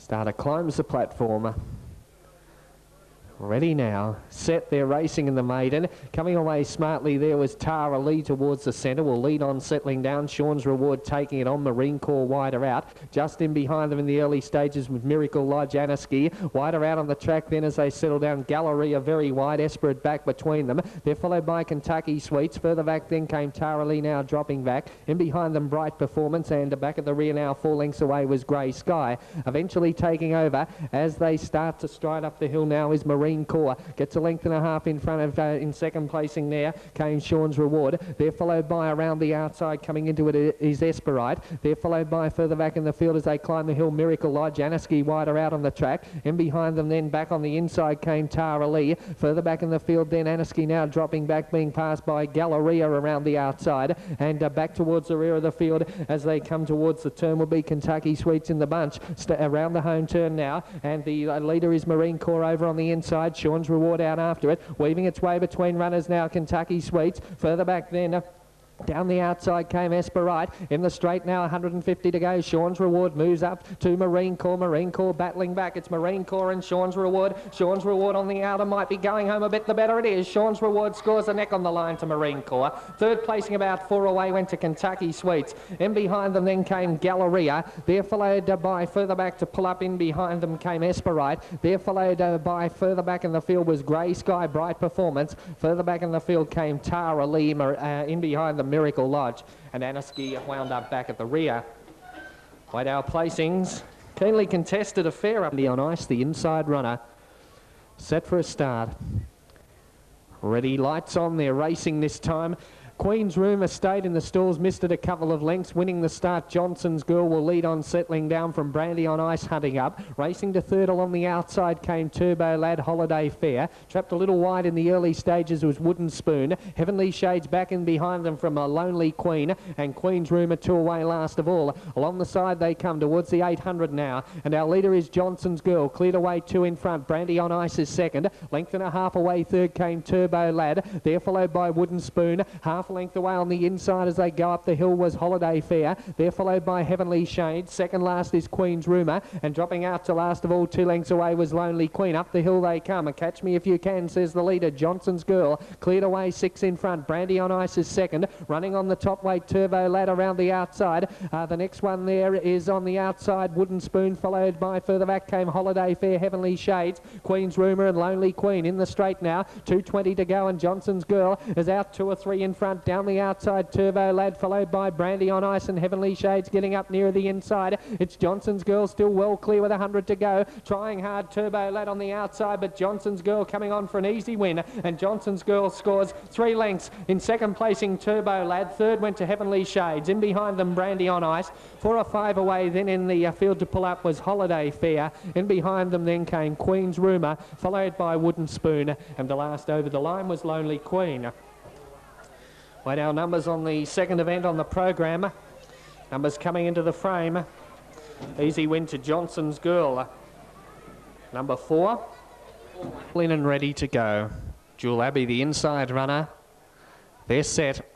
Starter climbs the platform. Ready now. Set, they're racing in the maiden. Coming away smartly there was Tara Lee towards the centre. Will lead on, settling down. Sean's Reward taking it on. Marine Corps wider out. Just in behind them in the early stages with Miracle Lodge, Anaski. Wider out on the track then as they settle down. Galleria very wide. Esperate back between them. They're followed by Kentucky Sweets. Further back then came Tara Lee, now dropping back. In behind them Bright Performance, and back at the rear now 4 lengths away was Grey Sky. Eventually taking over as they start to stride up the hill now is Marine Corps. Gets a length and a half in front of, in second placing there came Sean's Reward. They're followed by around the outside, coming into it is Esperite. They're followed by further back in the field as they climb the hill Miracle Lodge. Anaski wider out on the track. In behind them then back on the inside came Tara Lee. Further back in the field then Anaski now dropping back, being passed by Galleria around the outside, and back towards the rear of the field as they come towards the turn will be Kentucky Sweets in the bunch. Around the home turn now, and the leader is Marine Corps over on the inside. Sean's Reward out after it, weaving its way between runners now Kentucky Sweets. Further back then down the outside came Esperite. In the straight now, 150 to go. Sean's Reward moves up to Marine Corps. Marine Corps battling back. It's Marine Corps and Sean's Reward. Sean's Reward on the outer might be going home a bit. The better it is. Sean's Reward scores a neck on the line to Marine Corps. Third placing about 4 away went to Kentucky Sweets. In behind them then came Galleria. They're followed by further back to pull up. In behind them came Esperite. They're followed by further back in the field was Grey Sky, Bright Performance. Further back in the field came Tara Lee. In behind them Miracle Lodge, and Anaski wound up back at the rear. By our placings, keenly contested affair up on ice. The inside runner set for a start. Ready, lights on, they're racing this time. Queen's Rumour stayed in the stalls, missed it a couple of lengths. Winning the start, Johnson's Girl will lead on, settling down from Brandy on Ice, hunting up. Racing to third along the outside came Turbo Lad, Holiday Fair. Trapped a little wide in the early stages was Wooden Spoon. Heavenly Shades back in behind them from a Lonely Queen, and Queen's Rumour 2 away last of all. Along the side they come towards the 800 now, and our leader is Johnson's Girl. Cleared away 2 in front. Brandy on Ice is second. Length and a half away third came Turbo Lad. They're followed by Wooden Spoon. Half length away on the inside as they go up the hill was Holiday Fair. They're followed by Heavenly Shades. Second last is Queen's Rumour, and dropping out to last of all 2 lengths away was Lonely Queen. Up the hill they come. Catch me if you can, says the leader, Johnson's Girl. Cleared away 6 in front. Brandy on Ice is second. Running on the top weight, Turbo Lad around the outside. The next one there is on the outside, Wooden Spoon, followed by further back came Holiday Fair, Heavenly Shades, Queen's Rumour and Lonely Queen. In the straight now, 2:20 to go, and Johnson's Girl is out 2 or 3 in front. Down the outside, Turbo Lad, followed by Brandy on Ice and Heavenly Shades getting up nearer the inside. It's Johnson's Girl still well clear with 100 to go. Trying hard, Turbo Lad on the outside, but Johnson's Girl coming on for an easy win, and Johnson's Girl scores 3 lengths. In second placing, Turbo Lad. Third went to Heavenly Shades. In behind them, Brandy on Ice. 4 or 5 away then in the field to pull up was Holiday Fair. In behind them then came Queen's Rumour, followed by Wooden Spoon, and the last over the line was Lonely Queen. Well, our numbers on the second event on the program. Numbers coming into the frame. Easy win to Johnson's Girl. Number 4. In and ready to go. Jewel Abbey, the inside runner. They're set.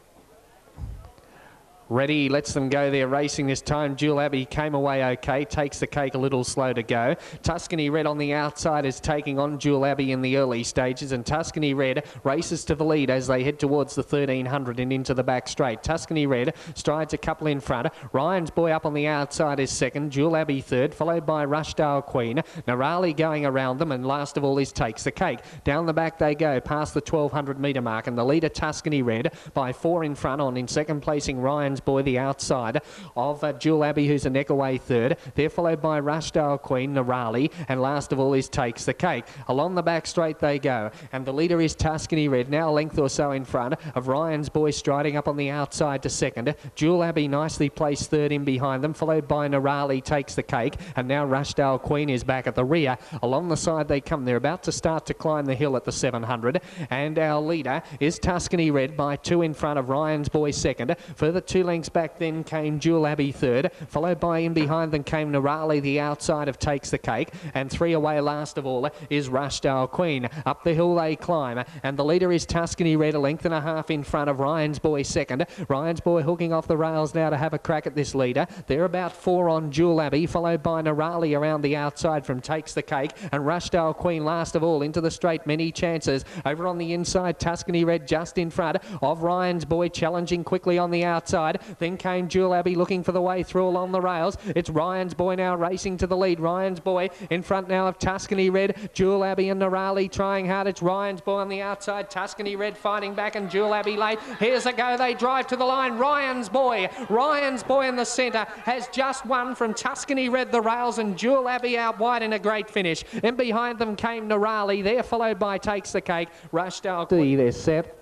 Ready, lets them go there racing this time. Jewel Abbey came away okay, takes the cake a little slow to go. Tuscany Red on the outside is taking on Jewel Abbey in the early stages, and Tuscany Red races to the lead as they head towards the 1300 and into the back straight. Tuscany Red strides a couple in front. Ryan's Boy up on the outside is second. Jewel Abbey third, followed by Rushdale Queen. Narali going around them, and last of all is Takes the Cake. Down the back they go, past the 1200 metre mark, and the leader Tuscany Red by 4 in front on. In second placing, Ryan's Boy, the outside of Jewel Abbey, who's a neck away third. They're followed by Rushdale Queen, Narali, and last of all is Takes the Cake. Along the back straight they go, and the leader is Tuscany Red, now a length or so in front of Ryan's Boy, striding up on the outside to second. Jewel Abbey nicely placed third in behind them, followed by Narali, Takes the Cake, and now Rushdale Queen is back at the rear. Along the side they come. They're about to start to climb the hill at the 700, and our leader is Tuscany Red by 2 in front of Ryan's Boy second. Further 2 lengths back then came Jewel Abbey third, followed by in behind them came Narali, the outside of Takes the Cake, and 3 away last of all is Rushdale Queen. Up the hill they climb, and the leader is Tuscany Red, a length and a half in front of Ryan's Boy second. Ryan's Boy hooking off the rails now to have a crack at this leader. They're about 4 on Jewel Abbey, followed by Narali around the outside from Takes the Cake, and Rushdale Queen last of all into the straight. Many chances over on the inside. Tuscany Red just in front of Ryan's Boy, challenging quickly on the outside. Then came Jewel Abbey looking for the way through along the rails. It's Ryan's Boy now racing to the lead. Ryan's Boy in front now of Tuscany Red, Jewel Abbey and Narali trying hard. It's Ryan's Boy on the outside, Tuscany Red fighting back and Jewel Abbey late. Here's a go, they drive to the line. Ryan's Boy in the centre has just won from Tuscany Red the rails, and Jewel Abbey out wide in a great finish. And behind them came Narali, they're followed by Takes the Cake. Rushdale. They're set.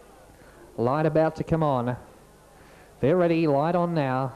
Light about to come on. They're ready, light on now.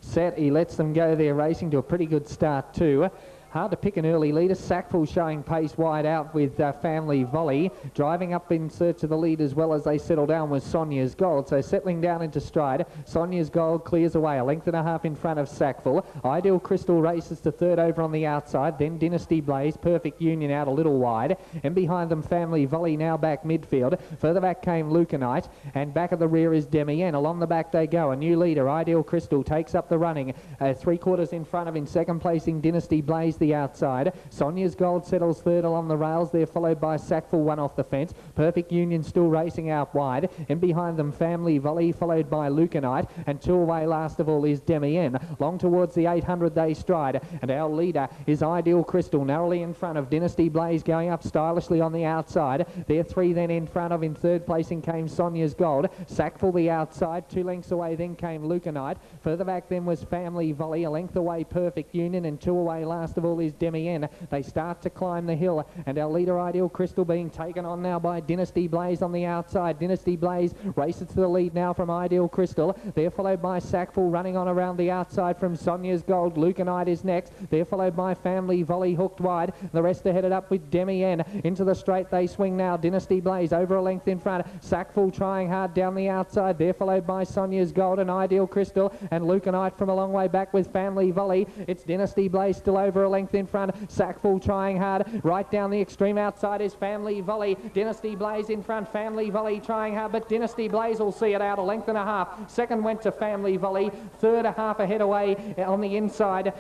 Set, he lets them go. They're racing to a pretty good start too. Hard to pick an early leader. Sackful showing pace wide out with Family Volley. Driving up in search of the lead as well as they settle down with Sonia's Gold. So settling down into stride. Sonia's Gold clears away. A length and a half in front of Sackful. Ideal Crystal races to third over on the outside. Then Dynasty Blaze. Perfect Union out a little wide. And behind them Family Volley now back midfield. Further back came Lucanite. And back at the rear is Demienne. Along the back they go. A new leader. Ideal Crystal takes up the running. 3/4 in front of in second placing Dynasty Blaze the outside. Sonia's Gold settles third along the rails. They're followed by Sackful, one off the fence. Perfect Union still racing out wide. And behind them Family Volley followed by Lucanite. And 2 away last of all is Demienne. Long towards the 800 they stride. And our leader is Ideal Crystal, narrowly in front of Dynasty Blaze going up stylishly on the outside. They're 3 then in front of. In third placing came Sonia's Gold. Sackful the outside. 2 lengths away then came Lucanite. Further back then was Family Volley. A length away Perfect Union, and 2 away last of all is Demienne. They start to climb the hill, and our leader Ideal Crystal being taken on now by Dynasty Blaze on the outside. Dynasty Blaze races to the lead now from Ideal Crystal. They're followed by Sackful running on around the outside from Sonia's Gold. Lucanite is next. They're followed by Family Volley hooked wide. The rest are headed up with Demienne. Into the straight they swing now. Dynasty Blaze over a length in front. Sackful trying hard down the outside. They're followed by Sonia's Gold and Ideal Crystal, and Lucanite from a long way back with Family Volley. It's Dynasty Blaze still over a length in front. Sackful trying hard. Right down the extreme outside is Family Volley. Dynasty Blaze in front. Family Volley trying hard, but Dynasty Blaze will see it out a length and a half. Second went to Family Volley. Third a half a head away on the inside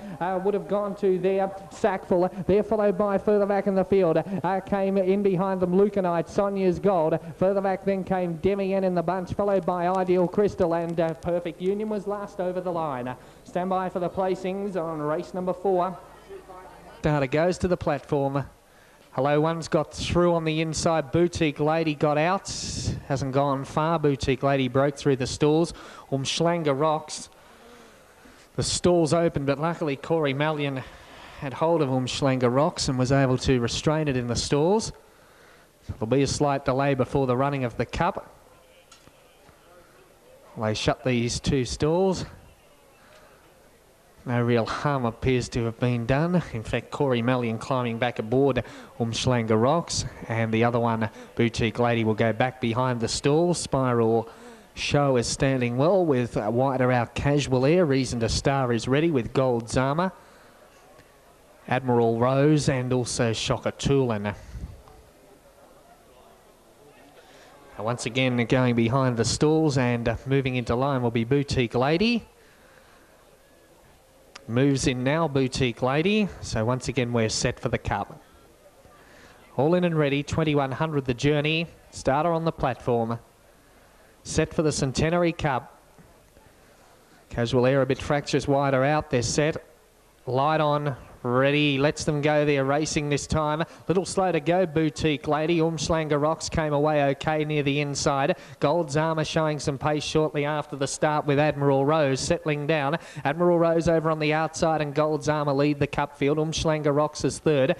would have gone to their Sackful. They're followed by further back in the field. Came in behind them Lucanite, Sonia's Gold. Further back then came Demienne in the bunch, followed by Ideal Crystal, and Perfect Union was last over the line. Stand by for the placings on race number 4. Data goes to the platform. Hello One's got through on the inside. Boutique Lady got out. Hasn't gone far. Boutique Lady broke through the stalls. Umschlanger Rocks. The stalls open, but luckily Corey Mallion had hold of Umschlanger Rocks and was able to restrain it in the stalls. There'll be a slight delay before the running of the Cup. They shut these 2 stalls. No real harm appears to have been done. In fact, Corey Mallion climbing back aboard Umschlanger Rocks, and the other one, Boutique Lady, will go back behind the stall. Spiral Show is standing well with wider out Casual Air. Reason to Star is ready with Gold Zama, Admiral Rose, and also Shocker Toolin. Once again, going behind the stalls and moving into line will be Boutique Lady. Moves in now, Boutique Lady. So once again, we're set for the Cup. All in and ready, 2100 the journey. Starter on the platform. Set for the Centenary Cup. Casual Air a bit fractious wider out. They're set. Light on. Ready, lets them go. They're racing this time. Little slow to go, Boutique Lady. Umschlanger Rocks came away okay near the inside. Gold's Armour showing some pace shortly after the start with Admiral Rose settling down. Admiral Rose over on the outside and Gold's Armour lead the Cup field. Umschlanger Rocks is third.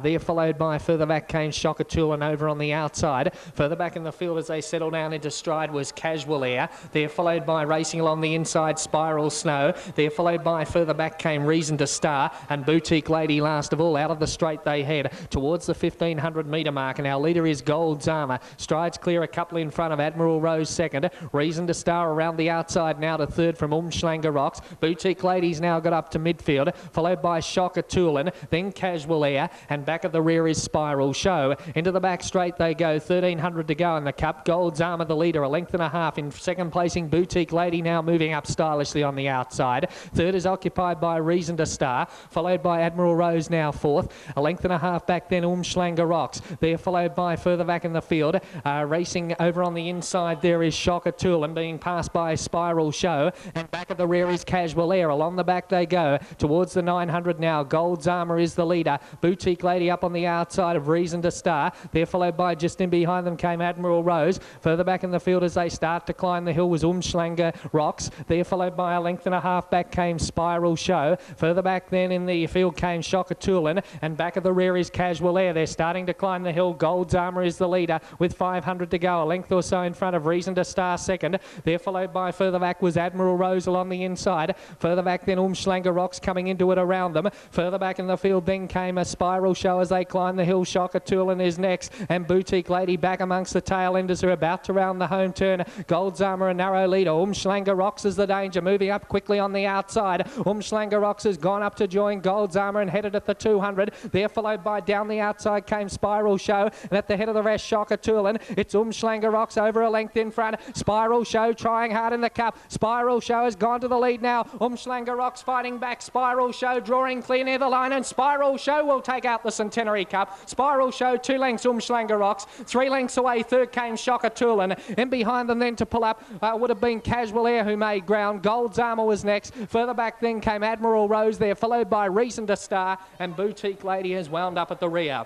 They're followed by further back came Shocker Toolin over on the outside. Further back in the field as they settle down into stride was Casual Air. They're followed by racing along the inside Spiral Snow. They're followed by further back came Reason to Star, and Boutique Boutique Lady last of all. Out of the straight they head towards the 1500 metre mark, and our leader is Gold's Armour. Strides clear, a couple in front of Admiral Rose second. Reason to Star around the outside now to third from Umschlanger Rocks. Boutique Lady's now got up to midfield, followed by Shocker Toolin, then Casual Air, and back at the rear is Spiral Show. Into the back straight they go, 1300 to go in the Cup. Gold's Armour the leader, a length and a half. In second placing, Boutique Lady now moving up stylishly on the outside. Third is occupied by Reason to Star, followed by Admiral Rose now fourth. A length and a half back then Umschlanger Rocks. They're followed by further back in the field. Racing over on the inside there is Shocker Toolin, being passed by Spiral Show. And back at the rear is Casual Air. Along the back they go towards the 900 now. Gold's Armour is the leader. Boutique Lady up on the outside of Reason to Star. They're followed by, just in behind them came Admiral Rose. Further back in the field as they start to climb the hill was Umschlanger Rocks. They're followed by a length and a half back came Spiral Show. Further back then in the field came Shocker Toolin, and back at the rear is Casual Air. They're starting to climb the hill. Gold's Armour is the leader with 500 to go. A length or so in front of Reason to Star second. They're followed by, further back was Admiral Rose along the inside. Further back then Umschlanger Rocks coming into it around them. Further back in the field then came a Spiral Show as they climb the hill. Shocker Toolin is next, and Boutique Lady back amongst the tail enders who are about to round the home turn. Gold's Armour a narrow leader. Umschlanger Rocks is the danger, moving up quickly on the outside. Umschlanger Rocks has gone up to join Gold's Armour and headed at the 200. They're followed by, down the outside came Spiral Show, and at the head of the rest Shocker Toolin. It's Umschlanger Rocks over a length in front. Spiral Show trying hard in the Cup. Spiral Show has gone to the lead now. Umschlanger Rocks fighting back. Spiral Show drawing clear near the line, and Spiral Show will take out the Centenary Cup. Spiral Show 2 lengths Umschlanger Rocks. 3 lengths away third came Shocker Toolin. In behind them then to pull up would have been Casual Air who made ground. Gold's Armour was next. Further back then came Admiral Rose there, followed by Reason to Star, and Boutique Lady has wound up at the rear.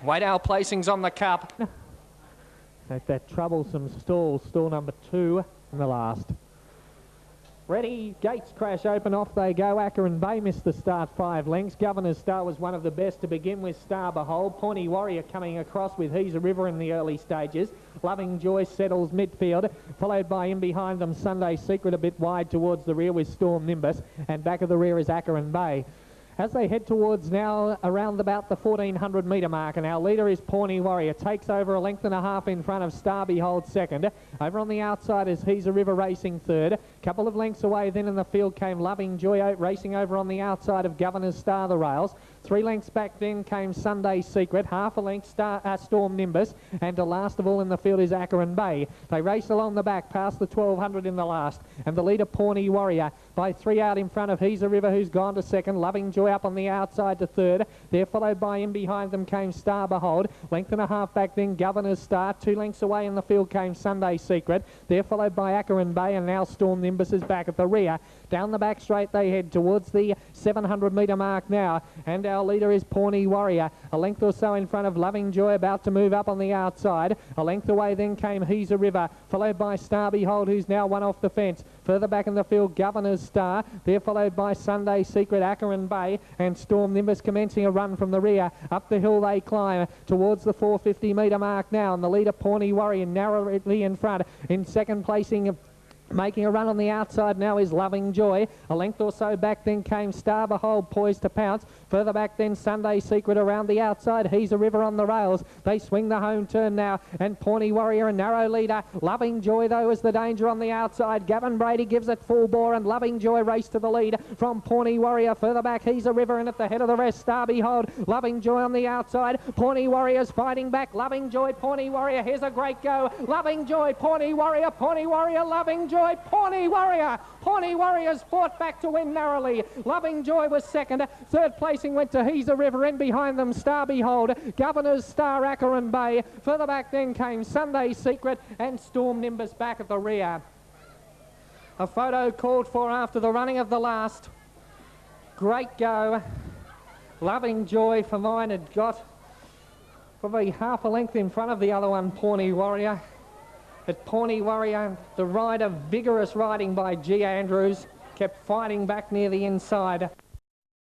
Waydale placings on the Cup. At that troublesome stall number 2 in the last. Ready, gates crash open, off they go. Acheron Bay missed the start 5 lengths. Governor's Star was one of the best to begin with. Star Behold, Pawnee Warrior coming across with He's a River in the early stages. Loving Joy settles midfield, followed by in behind them Sunday Secret a bit wide towards the rear with Storm Nimbus, and back of the rear is Acheron Bay. As they head towards now around about the 1400 metre mark, and our leader is Pawnee Warrior, takes over a length and a half in front of Star Behold second. Over on the outside is He's a River racing third. Couple of lengths away then in the field came Loving Joy racing over on the outside of Governor's Star the rails. 3 lengths back then came Sunday Secret, half a length Storm Nimbus, and last of all in the field is Acheron Bay. They race along the back past the 1200 in the last, and the leader Pawnee Warrior by 3 out in front of He's a River, who's gone to second. Loving Joy up on the outside to third. They're followed by, in behind them came Star Behold. Length and a half back then Governor's Star. 2 lengths away in the field came Sunday Secret. They're followed by Acheron Bay, and now Storm Nimbus is back at the rear. Down the back straight they head towards the 700 metre mark now, and our leader is Pawnee Warrior. A length or so in front of Loving Joy, about to move up on the outside. A length away then came He's a River, followed by Star Behold, who's now one off the fence. Further back in the field, Governor's Star. They're followed by Sunday Secret, Acheron Bay, and Storm Nimbus commencing a run from the rear. Up the hill they climb towards the 450 metre mark now, and the leader Pawnee Warrior narrowly in front. In second placing, making a run on the outside now is Loving Joy. A length or so back then came Star Behold, poised to pounce. Further back then Sunday Secret around the outside. He's a River on the rails. They swing the home turn now, and Pawnee Warrior a narrow leader. Loving Joy though is the danger on the outside. Gavin Brady gives it full bore, and Loving Joy race to the lead from Pawnee Warrior. Further back He's a River, and at the head of the rest Star Behold. Loving Joy on the outside. Pawnee Warrior's fighting back. Loving Joy, Pawnee Warrior. Here's a great go. Loving Joy, Pawnee Warrior, Pawnee Warrior, Loving Joy, Pawnee Warrior. Pawnee Warriors fought back to win narrowly. Loving Joy was second. Third placing went to He's a River. In behind them Star Behold, Governor's Star, Acheron Bay. Further back then came Sunday Secret, and Storm Nimbus back at the rear. A photo called for after the running of the last. Great go. Loving Joy for mine had got probably half a length in front of the other one, Pawnee Warrior. At Pawnee Warrior, the rider, vigorous riding by G. Andrews, kept fighting back near the inside.